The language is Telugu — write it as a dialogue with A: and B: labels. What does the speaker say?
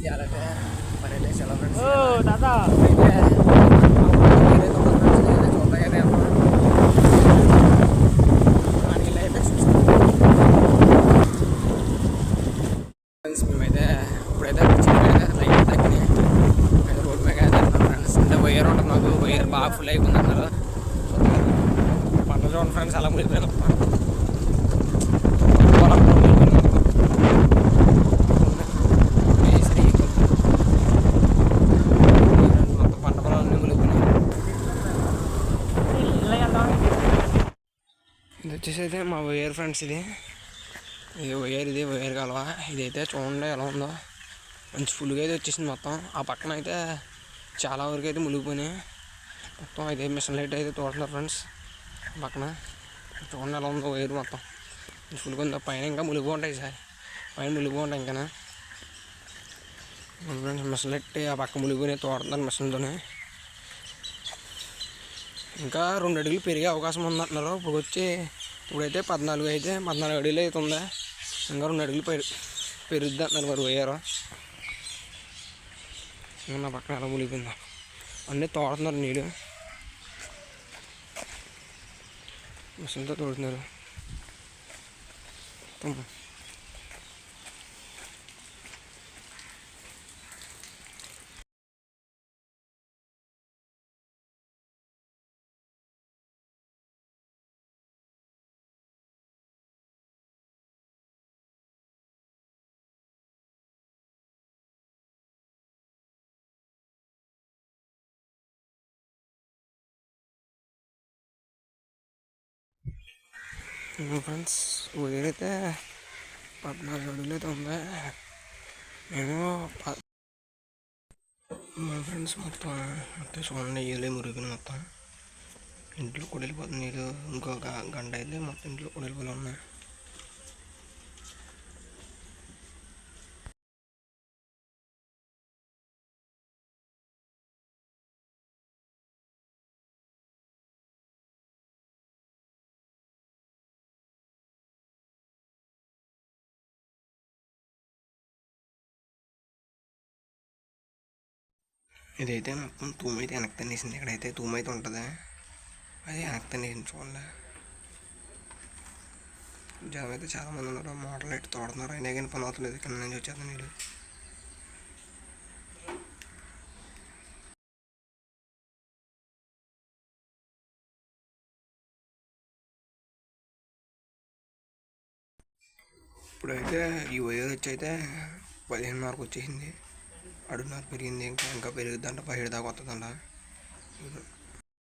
A: ఇయాలంటే పని అయితే సెలబ్రేట్
B: తాత
A: ఫ్రెండ్స్ మేమైతే ఇప్పుడైతే లైట్ తగ్గినాయి రోడ్ మీద ఫ్రెండ్స్ అంటే వైర్ ఉంటుంది మాకు వైర్ బాగా ఫుల్ అయిపోయింది అన్నారు పంట చూడండి ఫ్రెండ్స్ అలా మునిగిపోయిన ఇది వచ్చేసి అయితే మా వైర్ ఫ్రెండ్స్ ఇది వైర్ కాలువ ఇదైతే చూడండి ఎలా ఉందో మంచి ఫుల్గా అయితే వచ్చేసింది మొత్తం ఆ పక్కన అయితే చాలా వరకు అయితే మునిగిపోయినాయి మొత్తం అయితే మిషన్ లైట్ అయితే తోడుతున్నారు ఫ్రెండ్స్ పక్కన చూడండి ఎలా ఉందో వైర్ మొత్తం ఫుల్గా ఉందో పైన ఇంకా మునిగిపో ఉంటాయి సార్ పైన మునిగిపో ఉంటాయి ఇంకా ఫ్రెండ్స్ మిషన్ లైట్ ఆ పక్క మునిగిపోయినాయి తోడుతున్నారు మిషన్తోనే ఇంకా 2 అడుగులు పెరిగే అవకాశం ఉందంటున్నారు ఇప్పుడైతే 14 అడుగులు అయితే ఉందా ఇంకా 2 అడుగులు పెరుగుద్ది అంటున్నారు మరి పోయారు నా పక్కన ఎలా మునిగిపోయిందా అన్నీ తోడుతున్నారు నీళ్ళు మిషన్తో తోడుతున్నారు ఫ్రెండ్స్ వైర్ అయితే 14 అడుగులు అయితే ఉంది మేము మా ఫ్రెండ్స్ మొత్తం చూడండి నీళ్ళే మురిగిపోయినాయి మొత్తం ఇంట్లో కూడా వెళ్ళిపోతుంది నీళ్ళు ఇంకొక గంట అయితే మొత్తం ఇంట్లో కూడా వెళ్ళిపోయి ఉన్నాయి ఇదైతే మొత్తం తూమైతే వెనక్కి తన్నేసింది ఇక్కడైతే తూమైతే ఉంటుంది అది వెనక్కి తన్నేసింది చూడండి జనం అయితే చాలామంది ఉన్నారు మోటార్లు అయితే తోడుతున్నారు అయినా కానీ పని అవుతలేదు ఇక్కడ నుంచి వచ్చేది నీళ్ళు ఇప్పుడైతే ఈ వైర్ వచ్చి అయితే 15 వచ్చేసింది 6.5 పెరిగింది ఇంకా పెరుగుద్దంట 17 దాకా వస్తుందంట